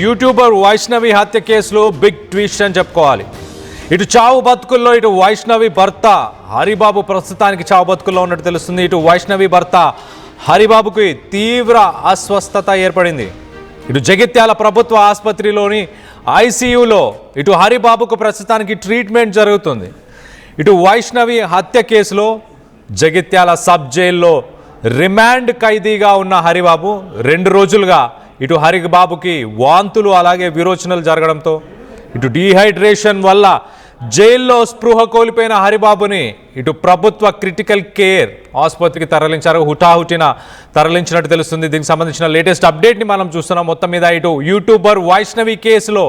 YouTuber Vaishnavi హత్య కేసులో big twist అని చెప్పుకోవాలి. ఇటు చావు బతుకుల్లో ఇటు వైష్ణవి భర్త హరిబాబు ప్రస్తుతానికి చావు బతుకుల్లో ఉన్నట్టు తెలుస్తుంది. ఇటు వైష్ణవి భర్త హరిబాబుకి తీవ్ర అస్వస్థత ఏర్పడింది. ఇటు జగిత్యాల ప్రభుత్వ ఆసుపత్రిలోని ఐసీయూలో ఇటు హరిబాబుకు ప్రస్తుతానికి ట్రీట్మెంట్ జరుగుతుంది. ఇటు వైష్ణవి హత్య కేసులో జగిత్యాల సబ్ జైల్లో రిమాండ్ ఖైదీగా ఉన్న హరిబాబు 2 రోజులుగా ఇటు హరిబాబుకి వాంతులు అలాగే విరోచనలు జరగడంతో ఇటు డీహైడ్రేషన్ వల్ల జైల్లో స్పృహ కోల్పోయిన హరిబాబుని ఇటు ప్రభుత్వ క్రిటికల్ కేర్ ఆసుపత్రికి తరలించారు. హుటాహుటిన తరలించినట్టు తెలుస్తుంది. దీనికి సంబంధించిన లేటెస్ట్ అప్డేట్ని మనం చూస్తున్నాం. మొత్తం మీద ఇటు యూట్యూబర్ వైష్ణవి కేసులో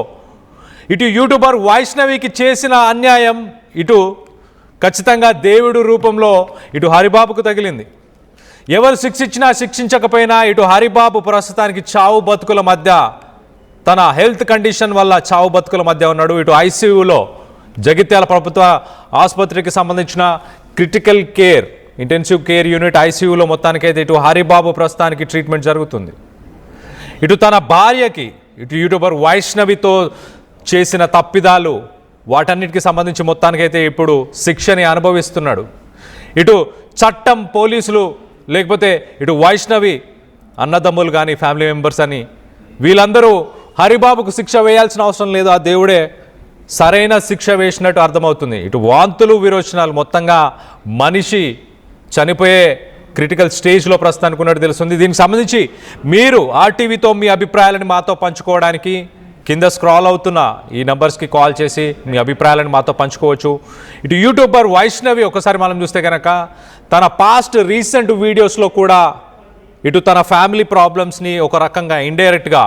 ఇటు యూట్యూబర్ వైష్ణవికి చేసిన అన్యాయం ఇటు ఖచ్చితంగా దేవుడు రూపంలో ఇటు హరిబాబుకు తగిలింది. ఎవరు శిక్షించినా శిక్షించకపోయినా ఇటు హరిబాబు ప్రస్తుతానికి చావు బతుకుల మధ్య తన హెల్త్ కండిషన్ వల్ల చావు బతుకుల మధ్య ఉన్నాడు. ఇటు ఐసీయూలో జగిత్యాల ప్రభుత్వ ఆసుపత్రికి సంబంధించిన critical care intensive care unit ఐసీయూలో మొత్తానికైతే ఇటు హరిబాబు ప్రస్తుతానికి ట్రీట్మెంట్ జరుగుతుంది. ఇటు తన భార్యకి ఇటు యూట్యూబర్ వైష్ణవితో చేసిన తప్పిదాలు వాటన్నిటికి సంబంధించి మొత్తానికైతే ఇప్పుడు శిక్షని అనుభవిస్తున్నాడు. ఇటు చట్టం, పోలీసులు, లేకపోతే ఇటు వైష్ణవి అన్నదమ్ములు కానీ ఫ్యామిలీ మెంబర్స్ అని వీళ్ళందరూ హరిబాబుకు శిక్ష వేయాల్సిన అవసరం లేదు. ఆ దేవుడే సరైన శిక్ష వేసినట్టు అర్థమవుతుంది. ఇటు వాంతులు, విరోచనాలు, మొత్తంగా మనిషి చనిపోయే క్రిటికల్ స్టేజ్లో ప్రస్తుతానికి ఉన్నట్టు తెలుస్తుంది. దీనికి సంబంధించి మీరు ఆర్టీవీతో మీ అభిప్రాయాలను మాతో పంచుకోవడానికి కింద స్క్రాల్ అవుతున్న ఈ నంబర్స్కి కాల్ చేసి మీ అభిప్రాయాలను మాతో పంచుకోవచ్చు. ఇటు యూట్యూబర్ వైష్ణవి ఒకసారి మనం చూస్తే కనుక తన పాస్ట్ రీసెంట్ వీడియోస్లో కూడా ఇటు తన ఫ్యామిలీ ప్రాబ్లమ్స్ని ఒక రకంగా ఇండైరెక్ట్గా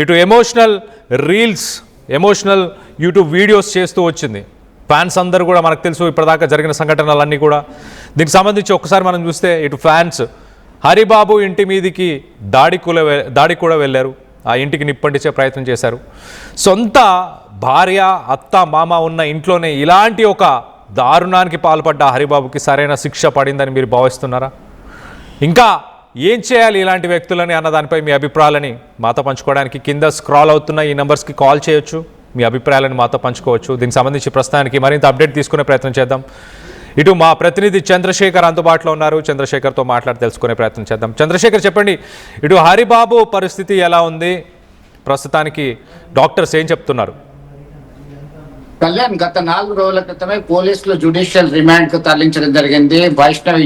ఇటు emotional reels, emotional YouTube videos చేస్తూ వచ్చింది. ఫ్యాన్స్ అందరూ కూడా మనకు తెలుసు ఇప్పటిదాకా జరిగిన సంఘటనలన్నీ కూడా. దీనికి సంబంధించి ఒకసారి మనం చూస్తే ఇటు ఫ్యాన్స్ హరిబాబు ఇంటి మీదికి దాడి కూడా వెళ్ళారు. ఆ ఇంటికి నిప్పంటించే ప్రయత్నం చేశారు. సొంత భార్య, అత్త, మామ ఉన్న ఇంట్లోనే ఇలాంటి ఒక దారుణానికి పాల్పడ్డ హరిబాబుకి సరైన శిక్ష పడిందని మీరు భావిస్తున్నారా? ఇంకా ఏం చేయాలి ఇలాంటి వ్యక్తులని అన్న దానిపై మీ అభిప్రాయాలని మాతో పంచుకోవడానికి కింద స్క్రాల్ అవుతున్న ఈ నెంబర్స్కి కాల్ చేయొచ్చు. మీ అభిప్రాయాలను మాతో పంచుకోవచ్చు. దీనికి సంబంధించి ప్రస్తుతానికి మరింత అప్డేట్ తీసుకునే ప్రయత్నం చేద్దాం. ఇటు మా ప్రతినిధి చంద్రశేఖర్ అందుబాటులో ఉన్నారు. చంద్రశేఖర్తో మాట్లాడి తెలుసుకునే ప్రయత్నం చేద్దాం. చంద్రశేఖర్, చెప్పండి, ఇటు హరిబాబు పరిస్థితి ఎలా ఉంది? ప్రస్తుతానికి డాక్టర్స్ ఏం చెప్తున్నారు? కళ్యాణ్, గత 4 రోజుల క్రితమే పోలీసులు జ్యుడిషియల్ రిమాండ్ కు తరలించడం జరిగింది.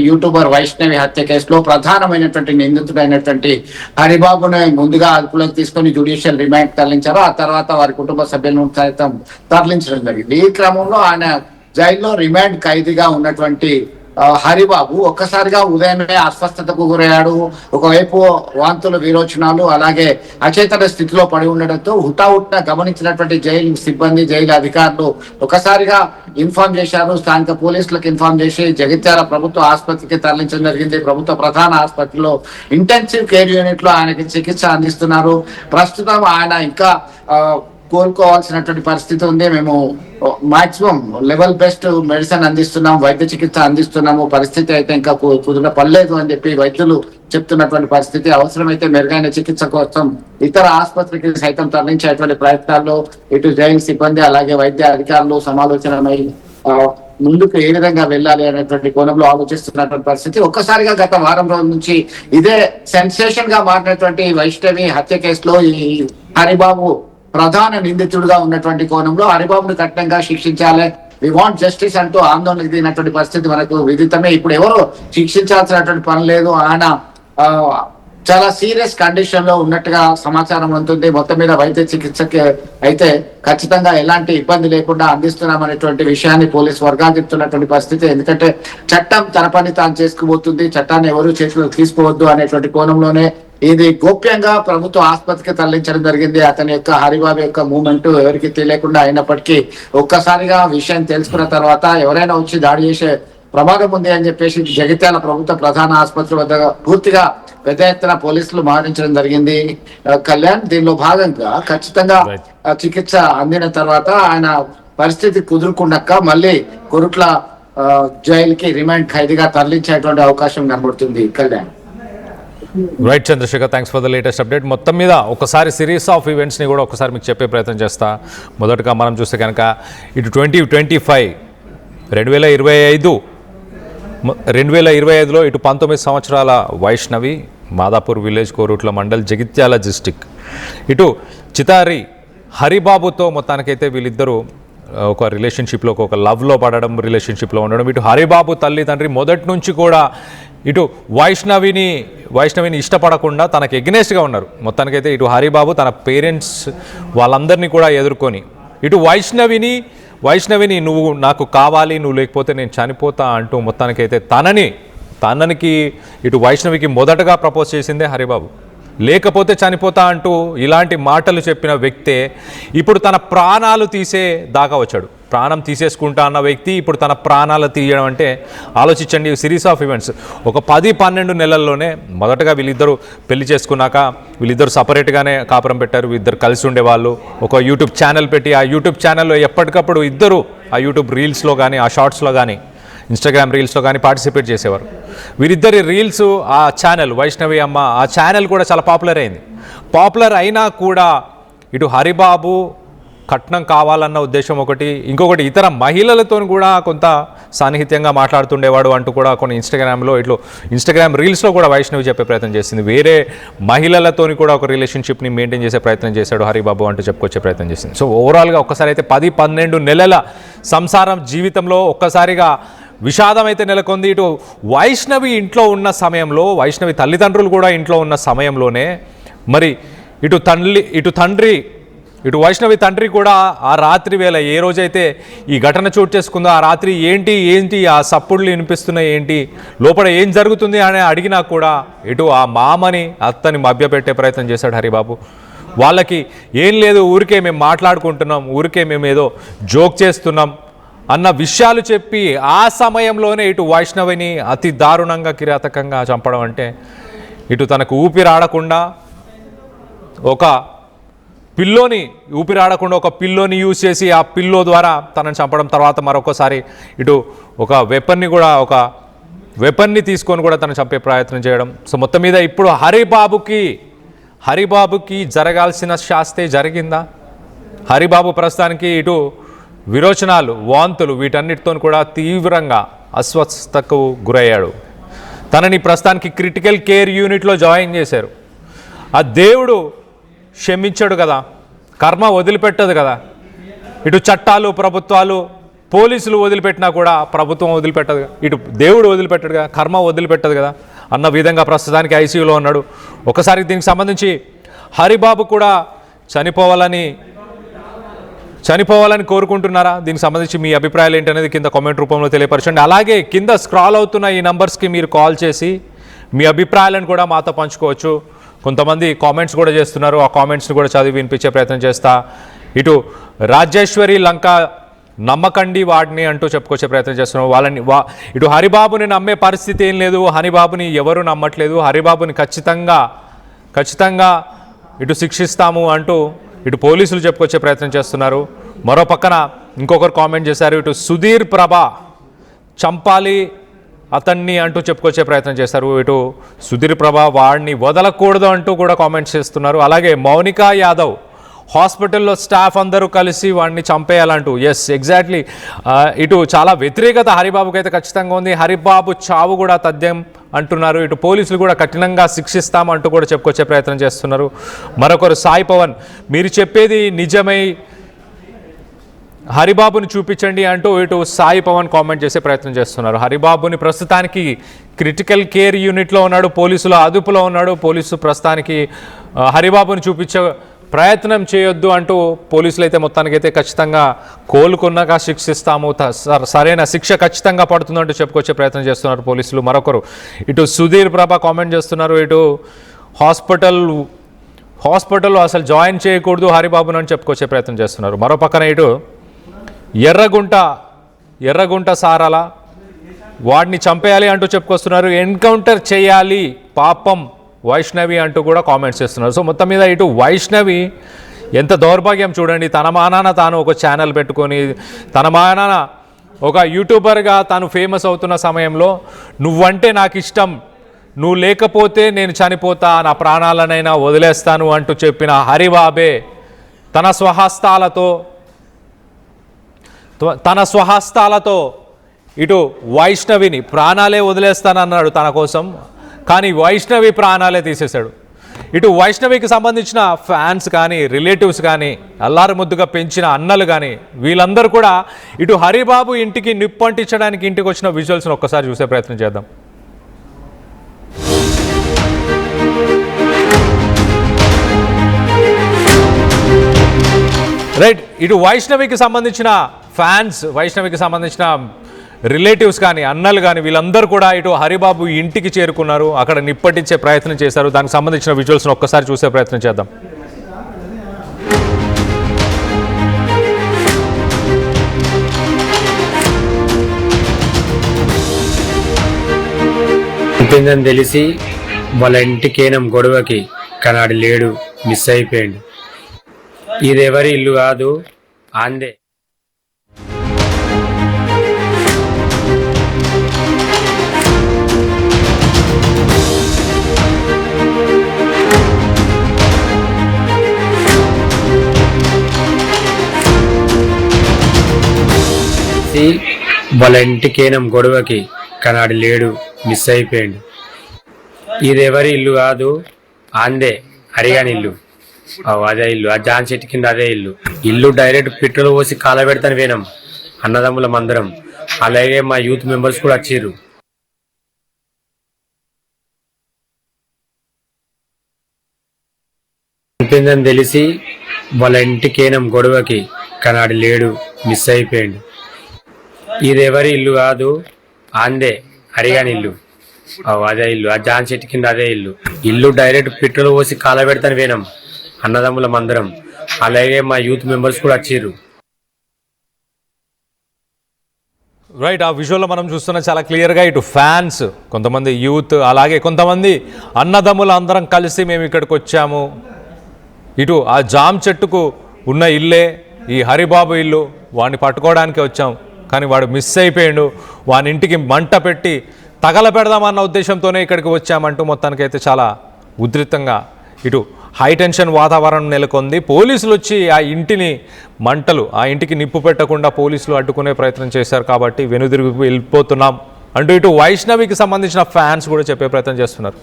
యూట్యూబర్ వైష్ణవి హత్య కేసులో ప్రధానమైనటువంటి నిందితుడైనటువంటి హరిబాబును ముందుగా అదుపులోకి తీసుకొని జ్యుడిషియల్ రిమాండ్ తరలించారు. ఆ తర్వాత వారి కుటుంబ సభ్యులను సైతం తరలించడం జరిగింది. ఈ క్రమంలో ఆయన జైల్లో రిమాండ్ ఖైదీగా ఉన్నటువంటి హరిబాబు ఒక్కసారిగా ఉదయమే అస్వస్థతకు గురయ్యాడు. ఒకవైపు వాంతులు, విరోచనాలు, అలాగే అచేతన స్థితిలో పడి ఉండడంతో హుటాహుటిన గమనించినటువంటి జైలు సిబ్బంది, జైలు అధికారులు ఒకసారిగా ఇన్ఫార్మ్ చేశారు. స్థానిక పోలీసులకు ఇన్ఫార్మ్ చేసి జగిత్యాల ప్రభుత్వ ఆసుపత్రికి తరలించడం జరిగింది. ప్రభుత్వ ప్రధాన ఆసుపత్రిలో ఇంటెన్సివ్ కేర్ యూనిట్ లో ఆయనకి చికిత్స అందిస్తున్నారు. ప్రస్తుతం ఆయన ఇంకా కోలుకోవాల్సినటువంటి పరిస్థితి ఉంది. మేము మాక్సిమం లెవెల్ బెస్ట్ మెడిసిన్ అందిస్తున్నాం, వైద్య చికిత్స అందిస్తున్నాము. పరిస్థితి అయితే ఇంకా కుదుట పడలేదు అని చెప్పి వైద్యులు చెప్తున్నటువంటి పరిస్థితి. అవసరమైతే మెరుగైన చికిత్స కోసం ఇతర ఆసుపత్రికి సైతం తరలించేటువంటి ప్రయత్నాల్లో ఇటు జైలు సిబ్బంది అలాగే వైద్య అధికారులు సమాలోచనమై ముందుకు ఏ విధంగా వెళ్ళాలి అనేటువంటి కోణంలో ఆలోచిస్తున్నటువంటి పరిస్థితి. ఒక్కసారిగా గత వారం రోజుల నుంచి ఇదే సెన్సేషన్ గా మారినటువంటి వైష్ణవి హత్య కేసులో ఈ హరిబాబు ప్రధాన నిందితుడుగా ఉన్నటువంటి కోణంలో హరిబాబును కఠినంగా శిక్షించాలి, వి వాంట్ జస్టిస్ అంటూ ఆందోళనకు దిగినటువంటి పరిస్థితి మనకు విదితమే. ఇప్పుడు ఎవరు శిక్షించాల్సినటువంటి పని లేదు. ఆయన చాలా సీరియస్ కండిషన్ లో ఉన్నట్టుగా సమాచారం ఉంటుంది. మొత్తం మీద వైద్య చికిత్సకి అయితే ఖచ్చితంగా ఎలాంటి ఇబ్బంది లేకుండా అందిస్తున్నామనేటువంటి విషయాన్ని పోలీసు వర్గాలు చెప్తున్నటువంటి పరిస్థితి. ఎందుకంటే చట్టం తన పని తాను చేసుకుపోతుంది, చట్టాన్ని ఎవరు చేతిలోకి తీసుకోవద్దు అనేటువంటి కోణంలోనే ఇది గోప్యంగా ప్రభుత్వ ఆసుపత్రికి తరలించడం జరిగింది. అతని యొక్క హరిబాబు యొక్క మూమెంట్ ఎవరికి తెలియకుండా అయినప్పటికీ ఒక్కసారిగా విషయం తెలుసుకున్న తర్వాత ఎవరైనా వచ్చి దాడి చేసే ప్రమాదం ఉంది అని చెప్పేసి జగిత్యాల ప్రభుత్వ ప్రధాన ఆసుపత్రి వద్ద పూర్తిగా పెద్ద ఎత్తున పోలీసులు మరణించడం జరిగింది. కళ్యాణ్, దీనిలో భాగంగా ఖచ్చితంగా చికిత్స అందిన తర్వాత ఆయన పరిస్థితి కుదురుకున్నాక మళ్ళీ కొరుట్ల జైలుకి రిమాండ్ ఖైదీగా తరలించేటువంటి అవకాశం కనబడుతుంది. Kalyan, right Chandrashekhar, thanks for the latest update. మొత్తం మీద ఒకసారి సిరీస్ ఆఫ్ ఈవెంట్స్ని కూడా ఒకసారి మీకు చెప్పే ప్రయత్నం చేస్తా. మొదటగా మనం చూస్తే కనుక ఇటు 2025 2025లో ఇటు 19 సంవత్సరాల వైష్ణవి, మాదాపూర్ విలేజ్, కోరుట్ల మండల్, జగిత్యాల డిస్టిక్. ఇటు చితారి హరిబాబుతో మొత్తానికైతే వీళ్ళిద్దరూ ఒక రిలేషన్షిప్లో, ఒక లవ్లో పడడం, రిలేషన్షిప్లో ఉండడం. ఇటు హరిబాబు తల్లిదండ్రి మొదటి నుంచి కూడా ఇటు వైష్ణవిని ఇష్టపడకుండా తనకు ఎగ్నెస్ట్గా ఉన్నారు. మొత్తానికైతే ఇటు హరిబాబు తన పేరెంట్స్ వాళ్ళందరినీ కూడా ఎదుర్కొని ఇటు వైష్ణవిని నువ్వు నాకు కావాలి, నువ్వు లేకపోతే నేను చనిపోతా అంటూ మొత్తానికైతే తననికి ఇటు వైష్ణవికి మొదటగా ప్రపోజ్ చేసిందే హరిబాబు. లేకపోతే చనిపోతా అంటూ ఇలాంటి మాటలు చెప్పిన వ్యక్తే ఇప్పుడు తన ప్రాణాలు తీసే దాకా వచ్చాడు. ప్రాణం తీసేసుకుంటా అన్న వ్యక్తి ఇప్పుడు తన ప్రాణాలు తీయడం అంటే ఆలోచించండి. సిరీస్ ఆఫ్ ఈవెంట్స్ ఒక 10-12 నెలల్లోనే మొదటగా వీళ్ళిద్దరూ పెళ్లి చేసుకున్నాక వీళ్ళిద్దరు సపరేట్గానే కాపురం పెట్టారు. ఇద్దరు కలిసి ఉండేవాళ్ళు. ఒక యూట్యూబ్ ఛానల్ పెట్టి ఆ యూట్యూబ్ ఛానల్లో ఎప్పటికప్పుడు ఇద్దరు ఆ యూట్యూబ్ రీల్స్లో కానీ, ఆ షార్ట్స్లో కానీ, ఇన్స్టాగ్రామ్ రీల్స్లో కానీ పార్టిసిపేట్ చేసేవారు. వీరిద్దరి రీల్స్, ఆ ఛానల్ వైష్ణవి అమ్మ, ఆ ఛానల్ కూడా చాలా పాపులర్ అయింది. పాపులర్ అయినా కూడా ఇటు హరిబాబు కట్నం కావాలన్న ఉద్దేశం ఒకటి, ఇంకొకటి ఇతర మహిళలతో కూడా కొంత సాన్నిహిత్యంగా మాట్లాడుతుండేవాడు అంటూ కూడా కొన్ని ఇన్స్టాగ్రామ్ రీల్స్లో కూడా వైష్ణవి చెప్పే ప్రయత్నం చేసింది. వేరే మహిళలతో కూడా ఒక రిలేషన్షిప్ని మెయింటైన్ చేసే ప్రయత్నం చేశాడు హరిబాబు అంటూ చెప్పుకొచ్చే ప్రయత్నం చేసింది. సో ఓవరాల్గా ఒక్కసారి అయితే 10-12 నెలల సంసారం జీవితంలో ఒక్కసారిగా విషాదం అయితే నెలకొంది. ఇటు వైష్ణవి ఇంట్లో ఉన్న సమయంలో, వైష్ణవి తల్లిదండ్రులు కూడా ఇంట్లో ఉన్న సమయంలోనే మరి ఇటు వైష్ణవి తండ్రి కూడా ఆ రాత్రి వేళ ఏ రోజైతే ఈ ఘటన చోటు చేసుకుందో ఆ రాత్రి ఏంటి ఆ సప్పుడులు వినిపిస్తున్నాయి, ఏంటి లోపల ఏం జరుగుతుంది అని అడిగినా కూడా ఇటు ఆ మామని అత్తని మభ్యపెట్టే ప్రయత్నం చేశాడు హరిబాబు. వాళ్ళకి ఏం లేదు, ఊరికే మేము మాట్లాడుకుంటున్నాం, ఊరికే మేము ఏదో జోక్ చేస్తున్నాం అన్న విషయాలు చెప్పి ఆ సమయంలోనే ఇటు వైష్ణవిని అతి దారుణంగా, కిరాతకంగా చంపడం అంటే ఇటు తనకు ఊపిరాడకుండా ఒక పిల్లోని యూజ్ చేసి ఆ పిల్లో ద్వారా తనని చంపడం, తర్వాత మరొకసారి ఇటు ఒక వెపన్ని తీసుకొని కూడా తను చంపే ప్రయత్నం చేయడం. సో మొత్తం మీద ఇప్పుడు హరిబాబుకి జరగాల్సిన శాస్తే జరిగిందా? హరిబాబు ప్రస్తుతానికి ఇటు విరోచనాలు, వాంతులు వీటన్నిటితో కూడా తీవ్రంగా అస్వస్థతకు గురయ్యాడు. తనని ప్రస్తుతానికి క్రిటికల్ కేర్ యూనిట్లో జాయిన్ చేశారు. ఆ దేవుడు క్షమించాడు కదా, కర్మ వదిలిపెట్టదు కదా. ఇటు చట్టాలు, ప్రభుత్వాలు, పోలీసులు వదిలిపెట్టినా కూడా ప్రభుత్వం వదిలిపెట్టదు, ఇటు దేవుడు వదిలిపెట్టడు కదా, కర్మ వదిలిపెట్టదు కదా అన్న విధంగా ప్రస్తుతానికి ఐసీయూలో ఉన్నాడు. ఒకసారి దీనికి సంబంధించి హరిబాబు కూడా చనిపోవాలని కోరుకుంటున్నారా? దీనికి సంబంధించి మీ అభిప్రాయాలు ఏంటనేది కింద కామెంట్ రూపంలో తెలియపరచండి. అలాగే కింద స్క్రాల్ అవుతున్న ఈ నంబర్స్కి మీరు కాల్ చేసి మీ అభిప్రాయాలను కూడా మాతో పంచుకోవచ్చు. కొంతమంది కామెంట్స్ కూడా చేస్తున్నారు, ఆ కామెంట్స్ని కూడా చదివి వినిపించే ప్రయత్నం చేస్తా. ఇటు రాజేశ్వరి లంక నమ్మకండి వాడిని అంటూ చెప్పుకొచ్చే ప్రయత్నం చేస్తున్నారు. ఇటు హరిబాబుని నమ్మే పరిస్థితి ఏం లేదు, హరిబాబుని ఎవరు నమ్మట్లేదు, హరిబాబుని ఖచ్చితంగా ఇటు శిక్షిస్తాము అంటూ ఇటు పోలీసులు చెప్పుకొచ్చే ప్రయత్నం చేస్తున్నారు. మరో పక్కన ఇంకొకరు కామెంట్ చేశారు, ఇటు సుధీర్ ప్రభ చంపాలి అతన్ని అంటూ చెప్పుకొచ్చే ప్రయత్నం చేస్తారు. ఇటు సుధీర్ ప్రభ వాడిని వదలకూడదు అంటూ కూడా కామెంట్స్ చేస్తున్నారు. అలాగే మౌనికా యాదవ్ హాస్పిటల్లో స్టాఫ్ అందరూ కలిసి వాడిని చంపేయాలంటూ, ఎస్ ఎగ్జాక్ట్లీ ఇటు చాలా వ్యతిరేకత హరిబాబుకి అయితే ఖచ్చితంగా ఉంది. హరిబాబు చావు కూడా తథ్యం అంటున్నారు. ఇటు పోలీసులు కూడా కఠినంగా శిక్షిస్తామంటూ కూడా చెప్పుకొచ్చే ప్రయత్నం చేస్తున్నారు. మరొకరు సాయి పవన్, మీరు చెప్పేది నిజమై హరిబాబుని చూపించండి అంటూ ఇటు సాయి పవన్ కామెంట్ చేసే ప్రయత్నం చేస్తున్నారు. హరిబాబుని ప్రస్తుతానికి క్రిటికల్ కేర్ యూనిట్లో ఉన్నాడు, పోలీసుల అదుపులో ఉన్నాడు. పోలీసు ప్రస్తుతానికి హరిబాబుని చూపించే ప్రయత్నం చేయొద్దు అంటూ పోలీసులు అయితే మొత్తానికైతే ఖచ్చితంగా కోలుకున్నాక శిక్షిస్తాము, సరైన శిక్ష ఖచ్చితంగా పడుతుందంటూ చెప్పుకొచ్చే ప్రయత్నం చేస్తున్నారు పోలీసులు. మరొకరు ఇటు సుధీర్ ప్రభ కామెంట్ చేస్తున్నారు, ఇటు హాస్పిటల్లో అసలు జాయిన్ చేయకూడదు హరిబాబును అని చెప్పుకొచ్చే ప్రయత్నం చేస్తున్నారు. మరో పక్కన ఇటు ఎర్రగుంట సారాల వాడిని చంపేయాలి అంటూ చెప్పుకొస్తున్నారు. ఎన్కౌంటర్ చేయాలి పాపం వైష్ణవి అంటూ కూడా కామెంట్స్ చేస్తున్నారు. సో మొత్తం మీద ఇటు వైష్ణవి ఎంత దౌర్భాగ్యం చూడండి, తన మానాన తాను ఒక ఛానల్ పెట్టుకొని, తన మానాన ఒక యూట్యూబర్గా తాను ఫేమస్ అవుతున్న సమయంలో నువ్వంటే నాకు ఇష్టం, నువ్వు లేకపోతే నేను చనిపోతా, నా ప్రాణాలనైనా వదిలేస్తాను అంటూ చెప్పిన హరిబాబే తన స్వహస్తాలతో ఇటు వైష్ణవిని ప్రాణాలే వదిలేస్తానన్నాడు తన కోసం, కానీ వైష్ణవి ప్రాణాలే తీసేశాడు. ఇటు వైష్ణవికి సంబంధించిన ఫ్యాన్స్ కానీ, రిలేటివ్స్ కానీ, అల్లారు ముద్దుగా పెంచిన అన్నలు కానీ, వీళ్ళందరూ కూడా ఇటు హరిబాబు ఇంటికి నిప్పంటించడానికి ఇంటికి వచ్చిన విజువల్స్ని ఒక్కసారి చూసే ప్రయత్నం చేద్దాం. రైట్, ఇటు వైష్ణవికి సంబంధించిన ఫ్యాన్స్, వైష్ణవికి సంబంధించిన రిలేటివ్స్ కానీ, అన్నలు కానీ, వీళ్ళందరూ కూడా ఇటు హరిబాబు ఇంటికి చేరుకున్నారు, అక్కడ నిప్పటించే ప్రయత్నం చేశారు. దానికి సంబంధించిన విజువల్స్ని ఒక్కసారి చూసే ప్రయత్నం చేద్దాం. చెప్పిందని తెలిసి వాళ్ళ ఇంటికేనం గొడవకి కనాడి లేడు, మిస్ అయిపోయాడు. ఇదెవరి ఇల్లు కాదు, ఆందే. వాళ్ళ ఇంటికేనం గొడవకి కనాడి లేడు, మిస్ అయిపోయాడు. ఇదెవరి ఇల్లు కాదు, ఆందే, హరిగాని ఇల్లు. అదే ఇల్లు, ఆ జాన్ చెట్టు కింద అదే ఇల్లు. ఇల్లు డైరెక్ట్ పెట్రోల్ పోసి కాల పెడతాను వేనం, అన్నదమ్ములం అందరం. అలాగే మా యూత్ మెంబర్స్ కూడా వచ్చిర్రు. చెప్పిందని తెలిసి వాళ్ళ ఇంటికేనం గొడవకి కనాడి లేడు, మిస్ అయిపోయాడు. ఇదెవరి ఇల్లు కాదు, ఆందే, హరిగాని ఇల్లు. అదే ఇల్లు, ఆ జాన్ చెట్టు కింద అదే ఇల్లు. ఇల్లు డైరెక్ట్ పెట్రోల్ పోసి కాల పెడతాను వేనం, అన్నదమ్ములం అందరం. అలాగే మా యూత్ మెంబర్స్ కూడా వచ్చిర్రు. రైట్, ఆ విజువల్లో మనం చూస్తున్న చాలా క్లియర్గా ఇటు ఫ్యాన్స్, కొంతమంది యూత్, అలాగే కొంతమంది అన్నదమ్ములు అందరం కలిసి మేము ఇక్కడికి వచ్చాము. ఇటు ఆ జామ్ చెట్టుకు ఉన్న ఇల్లే ఈ హరిబాబు ఇల్లు, వాడిని పట్టుకోవడానికి వచ్చాం, కానీ వాడు మిస్ అయిపోయాడు. వాని ఇంటికి మంట పెట్టి తగలపెడదామన్న ఉద్దేశంతోనే ఇక్కడికి వచ్చామంటూ మొత్తానికైతే చాలా ఉధృతంగా ఇటు హై టెన్షన్ వాతావరణం నెలకొంది. పోలీసులు వచ్చి ఆ ఇంటిని మంటలు, ఆ ఇంటికి నిప్పు పెట్టకుండా పోలీసులు అడ్డుకునే ప్రయత్నం చేశారు. కాబట్టి వెనుదిరిగి వెళ్ళిపోతున్నాం అంటూ ఇటు వైష్ణవికి సంబంధించిన ఫ్యాన్స్ కూడా చెప్పే ప్రయత్నం చేస్తున్నారు.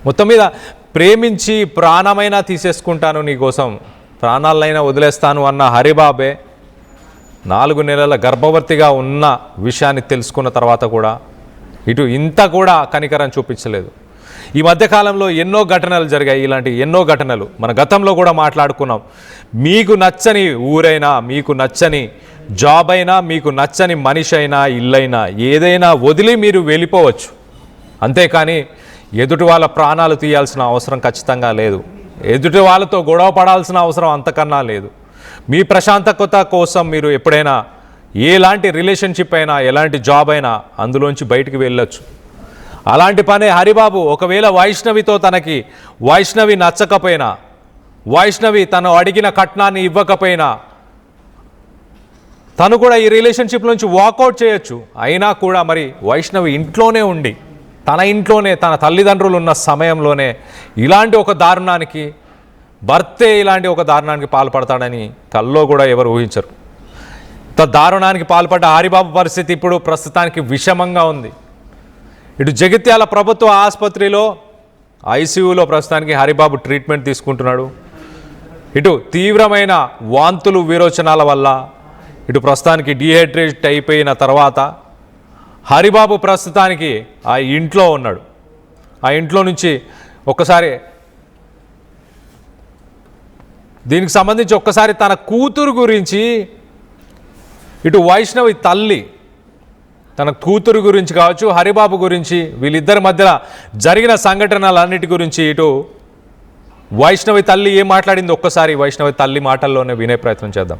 మొత్తం మీద ప్రేమించి ప్రాణమైనా తీసేసుకుంటాను నీకోసం, ప్రాణాలైనా వదిలేస్తాను అన్న హరిబాబే 4 నెలల గర్భవతిగా ఉన్న విషయాన్ని తెలుసుకున్న తర్వాత కూడా ఇటు ఇంత కూడా కనికరం చూపించలేదు. ఈ మధ్యకాలంలో ఎన్నో ఘటనలు జరిగాయి, ఇలాంటి ఎన్నో ఘటనలు మన గతంలో కూడా మాట్లాడుకున్నాం. మీకు నచ్చని ఊరైనా, మీకు నచ్చని జాబ్ అయినా, మీకు నచ్చని మనిషి అయినా, ఇల్లైనా, ఏదైనా వదిలి మీరు వెళ్ళిపోవచ్చు. అంతేకాని ఎదుటి వాళ్ళ ప్రాణాలు తీయాల్సిన అవసరం ఖచ్చితంగా లేదు. ఎదుటి వాళ్ళతో గొడవ పడాల్సిన అవసరం అంతకన్నా లేదు. మీ ప్రశాంతత కోసం మీరు ఎప్పుడైనా ఎలాంటి రిలేషన్షిప్ అయినా, ఎలాంటి జాబ్ అయినా అందులోంచి బయటికి వెళ్ళొచ్చు. అలాంటి పనే హరిబాబు. ఒకవేళ వైష్ణవితో తనకి వైష్ణవి నచ్చకపోయినా, వైష్ణవి తను అడిగిన కట్నాన్ని ఇవ్వకపోయినా, తను కూడా ఈ రిలేషన్షిప్ నుంచి వాకౌట్ చేయొచ్చు. అయినా కూడా మరి వైష్ణవి ఇంట్లోనే ఉండి, తన ఇంట్లోనే తన తల్లిదండ్రులు ఉన్న సమయంలోనే ఇలాంటి ఒక దారుణానికి, భర్తే ఇలాంటి ఒక దారుణానికి పాల్పడతాడని కల్లో కూడా ఎవరు ఊహించరు. దారుణానికి పాల్పడ్డ హరిబాబు పరిస్థితి ఇప్పుడు ప్రస్తుతానికి విషమంగా ఉంది. ఇటు జగిత్యాల ప్రభుత్వ ఆసుపత్రిలో ఐసీయూలో ప్రస్తుతానికి హరిబాబు ట్రీట్మెంట్ తీసుకుంటున్నాడు. ఇటు తీవ్రమైన వాంతులు, విరోచనాల వల్ల ఇటు ప్రస్తుతానికి డీహైడ్రేట్ అయిపోయిన తర్వాత హరిబాబు ప్రస్తుతానికి ఆ ఇంట్లో ఉన్నాడు. ఆ ఇంట్లో నుంచి ఒక్కసారి దీనికి సంబంధించి ఒక్కసారి తన కూతురు గురించి, ఇటు వైష్ణవి తల్లి తన కూతురు గురించి కావచ్చు, హరిబాబు గురించి, వీళ్ళిద్దరి మధ్యలో జరిగిన సంఘటనలన్నిటి గురించి ఇటు వైష్ణవి తల్లి ఏం మాట్లాడింది ఒక్కసారి వైష్ణవి తల్లి మాటల్లోనే వినే ప్రయత్నం చేద్దాం.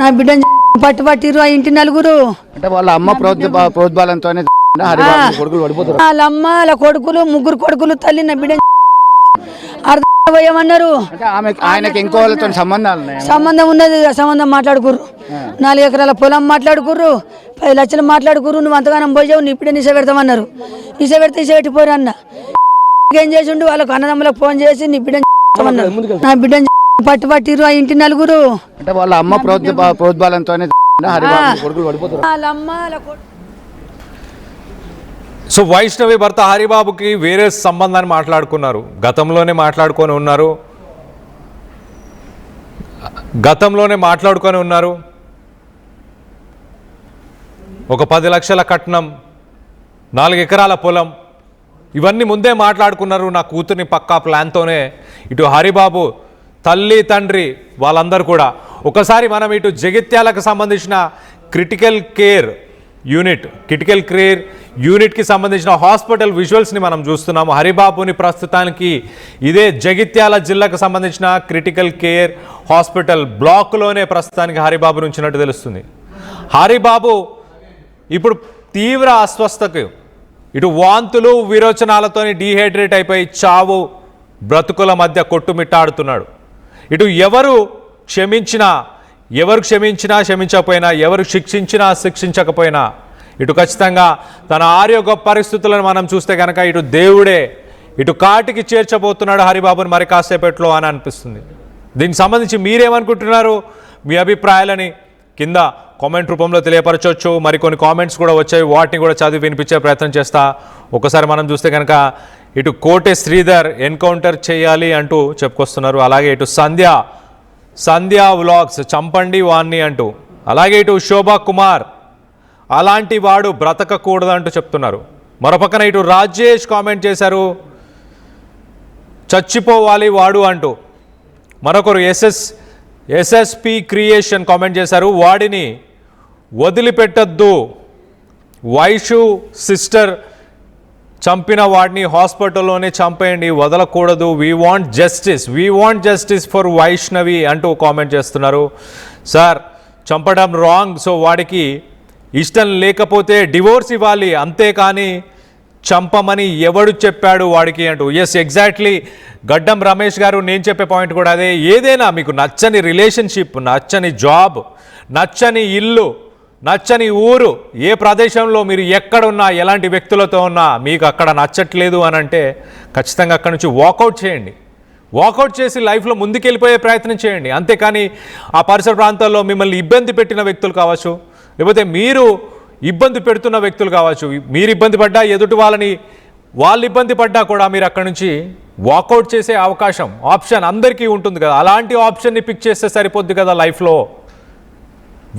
నా బిడ్డ పట్టుబట్టిరు ఆ ఇంటి నలుగురు, అంటే వాళ్ళ అమ్మ ప్రోద్బలంతోనే వాళ్ళ అమ్మ వాళ్ళ కొడుకులు, 3 కొడుకులు, తల్లి నా బిడ్డ అర్థమన్నారు. ఆయనకి ఇంకో వాళ్ళతో సంబంధాలు సంబంధం ఉన్నది, సంబంధం మాట్లాడుకుర్రు. 4 ఎకరాల పొలం మాట్లాడుకుర్రు, 10 లక్షలు మాట్లాడుకురు, నువ్వు అంతగానం పోయావు, నీ ఇప్పుడే నిశ పెడతామన్నారు. నిశ పెడితే ఇశ పెట్టిపోరు అన్న. ఏం చేసిండు, వాళ్ళకు అన్నదమ్ములకు ఫోన్ చేసి నీ బిడ్డ నా బిడ్డని పట్టిరు ఆ ఇంటి నలుగురు. అంటే వాళ్ళ అమ్మ ప్రోద్బలంతోనే వాళ్ళ అమ్మ వాళ్ళ సో వైష్ణవి భర్త హరిబాబుకి వేరే సంబంధాన్ని మాట్లాడుకున్నారు, గతంలోనే మాట్లాడుకొని ఉన్నారు. ఒక 10 లక్షల కట్నం, 4 ఎకరాల పొలం, ఇవన్నీ ముందే మాట్లాడుకున్నారు. నా కూతుర్ని పక్కా ప్లాన్తోనే ఇటు హరిబాబు తల్లి తండ్రి వాళ్ళందరూ కూడా. ఒకసారి మనం ఇటు జగిత్యాలకు సంబంధించిన క్రిటికల్ కేర్ యూనిట్కి సంబంధించిన హాస్పిటల్ విజువల్స్ని మనం చూస్తున్నాము. హరిబాబుని ప్రస్తుతానికి ఇదే జగిత్యాల జిల్లాకు సంబంధించిన క్రిటికల్ కేర్ హాస్పిటల్ బ్లాక్లోనే ప్రస్తుతానికి హరిబాబు ఉంచినట్టు తెలుస్తుంది. హరిబాబు ఇప్పుడు తీవ్ర అస్వస్థతకు, ఇటు వాంతులు విరోచనాలతో డీహైడ్రేట్ అయిపోయి చావు బ్రతుకుల మధ్య కొట్టుమిట్టాడుతున్నాడు. ఇటు ఎవరు క్షమించకపోయినా, ఎవరు శిక్షించకపోయినా ఇటు ఖచ్చితంగా తన ఆరోగ్య పరిస్థితులను మనం చూస్తే కనుక ఇటు దేవుడే ఇటు కాటికి చేర్చబోతున్నాడు హరిబాబుని మరి కాసేపట్లో అని అనిపిస్తుంది. దీనికి సంబంధించి మీరేమనుకుంటున్నారు? మీ అభిప్రాయాలని కింద కామెంట్ రూపంలో తెలియపరచవచ్చు. మరికొన్ని కామెంట్స్ కూడా వచ్చాయి, వాటిని కూడా చదివి వినిపించే ప్రయత్నం చేస్తా. ఒకసారి మనం చూస్తే కనుక ఇటు కోటె శ్రీధర్ ఎన్కౌంటర్ చేయాలి అంటూ చెప్పుకొస్తున్నారు. అలాగే ఇటు సంధ్య వ్లాగ్స్ చంపండి వాణ్ణి అంటూ, అలాగే ఇటు శోభా కుమార్ అలాంటి వాడు బ్రతకకూడదు అంటూ చెప్తున్నారు. మరోపక్కన ఇటు రాజేష్ కామెంట్ చేశారు, చచ్చిపోవాలి వాడు అంటూ. మరొకరు ఎస్ఎస్పి క్రియేషన్ కామెంట్ చేశారు, వాడిని వదిలిపెట్టద్దు, వైషు సిస్టర్ చంపిన వాడిని హాస్పిటల్లోనే చంపేయండి, వదలకూడదు, we want justice for Vaishnavi అంటూ కామెంట్ చేస్తున్నారు. సార్ చంపడం రాంగ్, సో వాడికి ఇష్టం లేకపోతే డివోర్స్ ఇవ్వాలి, అంతేకాని చంపమని ఎవడు చెప్పాడు వాడికి అంటూ. ఎస్, ఎగ్జాక్ట్లీ గడ్డం రమేష్ గారు, నేను చెప్పే పాయింట్ కూడా అదే. ఏదైనా మీకు నచ్చని రిలేషన్షిప్, నచ్చని జాబ్, నచ్చని ఇల్లు, నచ్చని ఊరు, ఏ ప్రదేశంలో మీరు ఎక్కడున్నా, ఎలాంటి వ్యక్తులతో ఉన్నా మీకు అక్కడ నచ్చట్లేదు అని అంటే ఖచ్చితంగా అక్కడ నుంచి వాకౌట్ చేయండి. వాకౌట్ చేసి లైఫ్లో ముందుకెళ్ళిపోయే ప్రయత్నం చేయండి. అంతేకాని ఆ పరిసర ప్రాంతాల్లో మిమ్మల్ని ఇబ్బంది పెట్టిన వ్యక్తులు కావచ్చు, లేకపోతే మీరు ఇబ్బంది పెడుతున్న వ్యక్తులు కావచ్చు, మీరు ఇబ్బంది పడ్డా, ఎదుటి వాళ్ళు ఇబ్బంది పడ్డా కూడా మీరు అక్కడ నుంచి వాకౌట్ చేసే ఆప్షన్ అందరికీ ఉంటుంది కదా. అలాంటి ఆప్షన్ని పిక్ చేస్తే సరిపోద్ది కదా. లైఫ్లో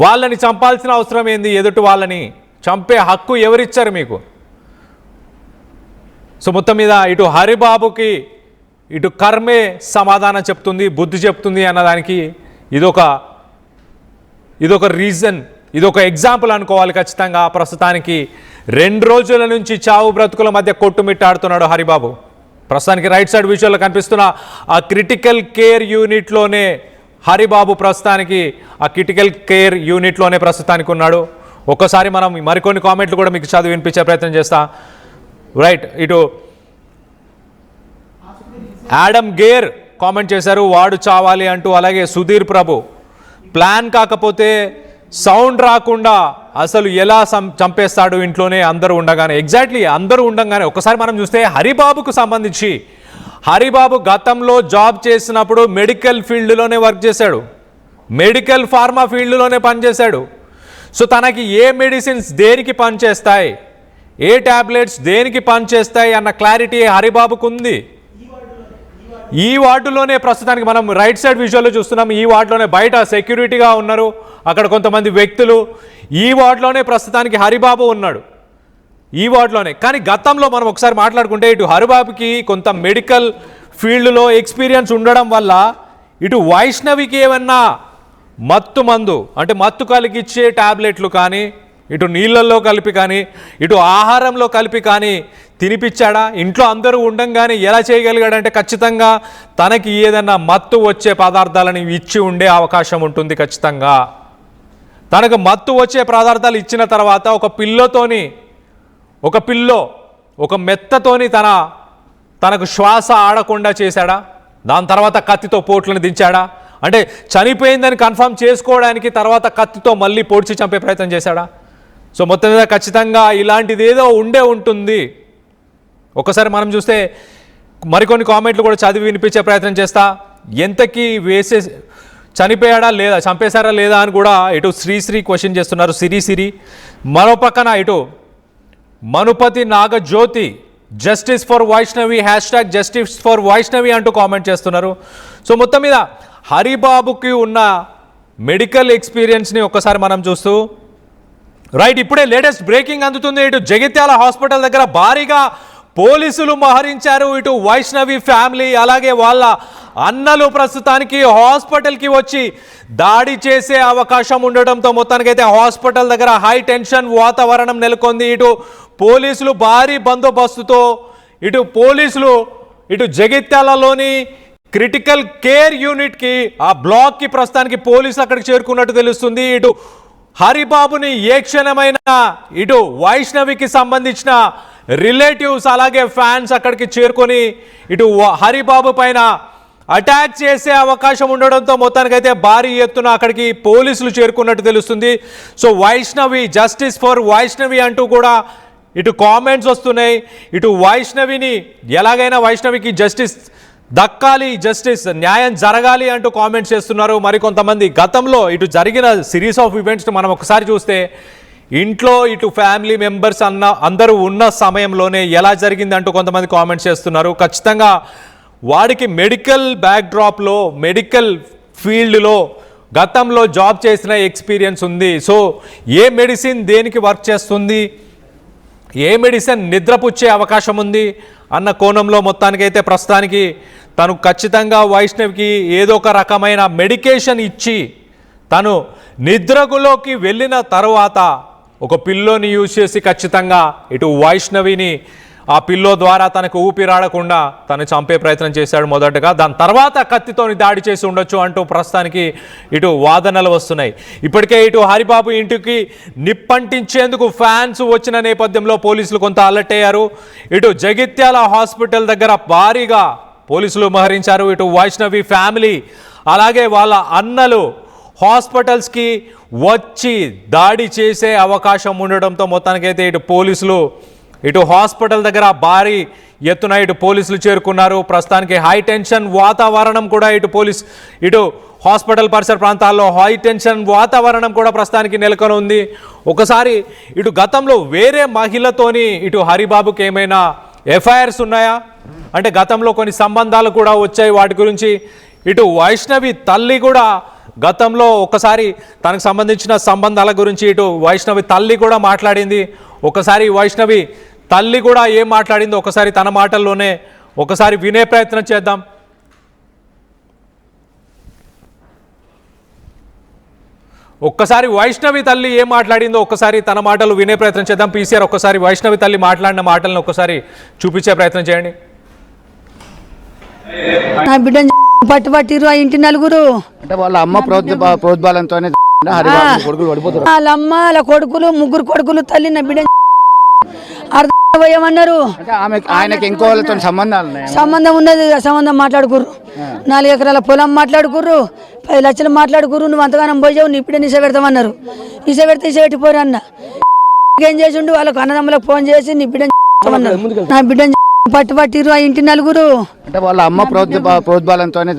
వాళ్ళని చంపాల్సిన అవసరం ఏంది? ఎదుటి వాళ్ళని చంపే హక్కు ఎవరిచ్చారు మీకు? సో మొత్తం మీద ఇటు హరిబాబుకి ఇటు కర్మే సమాధానం చెప్తుంది, బుద్ధి చెప్తుంది అన్నదానికి ఇదొక రీజన్, ఇదొక ఎగ్జాంపుల్ అనుకోవాలి ఖచ్చితంగా. ప్రస్తుతానికి 2 రోజుల నుంచి చావు బ్రతుకుల మధ్య కొట్టుమిట్టాడుతున్నాడు హరిబాబు. ప్రస్తుతానికి రైట్ సైడ్ విజువల్లో కనిపిస్తున్న ఆ క్రిటికల్ కేర్ యూనిట్లోనే హరిబాబు ప్రస్తుతానికి ఉన్నాడు. ఒక్కసారి మనం మరికొన్ని కామెంట్లు కూడా మీకు చదివి వినిపించే ప్రయత్నం చేస్తా. రైట్, ఇటు యాడమ్ గేర్ కామెంట్ చేశారు, వాడు చావాలి అంటూ. అలాగే సుధీర్ ప్రభు, ప్లాన్ కాకపోతే సౌండ్ రాకుండా అసలు ఎలా చంపేస్తాడు ఇంట్లోనే అందరూ ఉండగానే. ఎగ్జాక్ట్లీ అందరూ ఉండగానే. ఒకసారి మనం చూస్తే హరిబాబుకు సంబంధించి, హరిబాబు గతంలో జాబ్ చేసినప్పుడు మెడికల్ ఫీల్డ్లోనే వర్క్ చేశాడు, మెడికల్ ఫార్మా ఫీల్డ్లోనే పనిచేశాడు. సో తనకి ఏ మెడిసిన్స్ దేనికి పనిచేస్తాయి, ఏ ట్యాబ్లెట్స్ దేనికి పనిచేస్తాయి అన్న క్లారిటీ హరిబాబుకు ఉంది. ఈ వార్డులోనే ప్రస్తుతానికి మనం రైట్ సైడ్ విజువల్లో చూస్తున్నాం. ఈ వార్డులోనే బయట సెక్యూరిటీగా ఉన్నారు అక్కడ కొంతమంది వ్యక్తులు. ఈ వార్డులోనే ప్రస్తుతానికి హరిబాబు ఉన్నాడు, ఈ వార్డులోనే. కానీ గతంలో మనం ఒకసారి మాట్లాడుకుంటే ఇటు హరిబాబుకి కొంత మెడికల్ ఫీల్డ్లో ఎక్స్పీరియన్స్ ఉండడం వల్ల ఇటు వైష్ణవికి ఏమన్నా మందు అంటే మత్తు కలిగిచ్చే ట్యాబ్లెట్లు కానీ, ఇటు నీళ్ళల్లో కలిపి కానీ, ఇటు ఆహారంలో కలిపి కానీ తినిపించాడా? ఇంట్లో అందరూ ఉండంగానే ఎలా చేయగలిగాడంటే ఖచ్చితంగా తనకి ఏదన్నా మత్తు వచ్చే పదార్థాలను ఇచ్చి ఉండే అవకాశం ఉంటుంది ఖచ్చితంగా. తనకు మత్తు వచ్చే పదార్థాలు ఇచ్చిన తర్వాత ఒక మెత్తతోని తనకు శ్వాస ఆడకుండా చేశాడా? దాని తర్వాత కత్తితో పోట్లను దించాడా? అంటే చనిపోయిందని కన్ఫర్మ్ చేసుకోవడానికి తర్వాత కత్తితో మళ్ళీ పొడిచి చంపే ప్రయత్నం చేశాడా? సో మొత్తం మీద ఖచ్చితంగా ఇలాంటిది ఏదో ఉండే ఉంటుంది. ఒకసారి మనం చూస్తే మరికొన్ని కామెంట్లు కూడా చదివి వినిపించే ప్రయత్నం చేస్తా. ఎంతకీ చనిపోయాడా లేదా, చంపేశారా లేదా అని కూడా ఇటు శ్రీశ్రీ క్వశ్చన్ చేస్తున్నారు. సిరి మరో పక్కన ఇటు మనుపతి Nagajyothi justice for Vaishnavi #justice for Vaishnavi అంటూ కామెంట్ చేస్తున్నారు. సో మొత్తం మీద హరిబాబుకి ఉన్న మెడికల్ ఎక్స్పీరియన్స్ని ఒక్కసారి మనం చూస్తూ రైట్ ఇప్పుడే లేటెస్ట్ బ్రేకింగ్ అందుతుంది. ఇటు జగిత్యాల హాస్పిటల్ దగ్గర భారీగా పోలీసులు మోహరించారు. ఇటు వైష్ణవి ఫ్యామిలీ అలాగే వాళ్ళ అన్నలు ప్రస్తుతానికి హాస్పిటల్కి వచ్చి దాడి చేసే అవకాశం ఉండడంతో మొత్తానికైతే హాస్పిటల్ దగ్గర హై టెన్షన్ వాతావరణం నెలకొంది. ఇటు పోలీసులు భారీ బందోబస్తుతో ఇటు జగిత్యాలలోని క్రిటికల్ కేర్ యూనిట్కి ఆ బ్లాక్కి ప్రస్తుతానికి పోలీసులు అక్కడికి చేరుకున్నట్టు తెలుస్తుంది. ఇటు హరిబాబుని ఏ క్షణమైనా ఇటు వైష్ణవికి సంబంధించిన రిలేటివ్స్ అలాగే ఫ్యాన్స్ అక్కడికి చేరుకొని ఇటు హరిబాబు పైన అటాక్ చేసే అవకాశం ఉండడంతో మొత్తానికైతే భారీ ఎత్తున అక్కడికి పోలీసులు చేరుకున్నట్టు తెలుస్తుంది. So Vaishnavi justice for Vaishnavi అంటూ కూడా ఇటు కామెంట్స్ వస్తున్నాయి. ఇటు వైష్ణవిని ఎలాగైనా వైష్ణవికి జస్టిస్ దక్కాలి, జస్టిస్ న్యాయం జరగాలి అంటూ కామెంట్స్ చేస్తున్నారు మరికొంతమంది. గతంలో ఇటు జరిగిన సిరీస్ ఆఫ్ ఈవెంట్స్ని మనం ఒకసారి చూస్తే ఇంట్లో ఇటు ఫ్యామిలీ మెంబర్స్ అందరూ ఉన్న సమయంలోనే ఎలా జరిగింది అంటూ కొంతమంది కామెంట్స్ చేస్తున్నారు. ఖచ్చితంగా వాడికి మెడికల్ బ్యాక్డ్రాప్లో మెడికల్ ఫీల్డ్లో గతంలో జాబ్ చేసిన ఎక్స్పీరియన్స్ ఉంది. సో ఏ మెడిసిన్ దేనికి వర్క్ చేస్తుంది, ఏ మెడిసిన్ నిద్రపుచ్చే అవకాశం ఉంది అన్న కోణంలో మొత్తానికైతే ప్రస్తుతానికి తను ఖచ్చితంగా వైష్ణవికి ఏదో ఒక రకమైన మెడికేషన్ ఇచ్చి తను నిద్రలోకి వెళ్ళిన తర్వాత ఒక పిల్లోని యూజ్ చేసి ఖచ్చితంగా ఇటు వైష్ణవిని ఆ పిల్లో ద్వారా తనకు ఊపిరాడకుండా తను చంపే ప్రయత్నం చేశాడు మొదటగా. దాని తర్వాత కత్తితోని దాడి చేసి ఉండొచ్చు అంటూ ప్రస్తుతానికి ఇటు వాదనలు వస్తున్నాయి. ఇప్పటికే ఇటు హరిబాబు ఇంటికి నిప్పంటించేందుకు ఫ్యాన్స్ వచ్చిన నేపథ్యంలో పోలీసులు కొంత అలర్ట్ అయ్యారు. ఇటు జగిత్యాల హాస్పిటల్ దగ్గర భారీగా పోలీసులు మోహరించారు. ఇటు వైష్ణవి ఫ్యామిలీ అలాగే వాళ్ళ అన్నలు హాస్పిటల్స్కి వచ్చి దాడి చేసే అవకాశం ఉండడంతో మొత్తానికైతే ఇటు పోలీసులు ఇటు హాస్పిటల్ దగ్గర భారీ ఎత్తున ఇటు పోలీసులు చేరుకున్నారు. ప్రస్తుతానికి హై టెన్షన్ వాతావరణం కూడా ఇటు హాస్పిటల్ పరిసర ప్రాంతాల్లో హై టెన్షన్ వాతావరణం కూడా ప్రస్తుతానికి నెలకొని ఉంది. ఒకసారి ఇటు గతంలో వేరే మహిళతోని ఇటు హరిబాబుకి ఏమైనా ఎఫ్ఐఆర్స్ ఉన్నాయా అంటే గతంలో కొన్ని సంబంధాలు కూడా వచ్చాయి. వాటి గురించి ఇటు వైష్ణవి తల్లి కూడా గతంలో ఒకసారి తనకు సంబంధించిన సంబంధాల గురించి ఇటు వైష్ణవి తల్లి కూడా మాట్లాడింది. ఒకసారి వైష్ణవి తల్లి కూడా ఏం మాట్లాడిందో ఒకసారి తన మాటల్లోనే ఒకసారి వినే ప్రయత్నం చేద్దాం. ఒక్కసారి వైష్ణవి తల్లి ఏం మాట్లాడిందో ఒకసారి తన మాటలు వినే ప్రయత్నం చేద్దాం. పీసీఆర్ ఒక్కసారి వైష్ణవి తల్లి మాట్లాడిన మాటలను ఒకసారి చూపించే ప్రయత్నం చేయండి. నా బిడ్డని పట్టిర్రు ఆ ఇంటి నలుగురు అంటే వాళ్ళ అమ్మ ప్రోద్బలంతోనే వాళ్ళ అమ్మ వాళ్ళ కొడుకులు ముగ్గురు కొడుకులు తల్లి నా బిడ్డ అర్థం పోయమన్నారు. ఆయనకి ఇంకో వాళ్ళతో సంబంధం ఉన్నది, సంబంధం మాట్లాడుకుర్రు. 4 ఎకరాల పొలం మాట్లాడుకుర్రు, 10 లక్షలు మాట్లాడుకుర్రు. నువ్వు అంతగానం పోయావు, నీ ఇప్పుడే నిశ పెడతామన్నారు. నిశ పెడితే ఇస పెట్టిపోరు అన్న. ఏం చేసిండు, వాళ్ళకు అన్నదమ్ములకు ఫోన్ చేసి నీ బిడ్డ నా బిడ్డ పట్టిర్రు ఆ ఇంటి నలుగురు. అంటే వాళ్ళ అమ్మ ప్రోద్బలంతోనే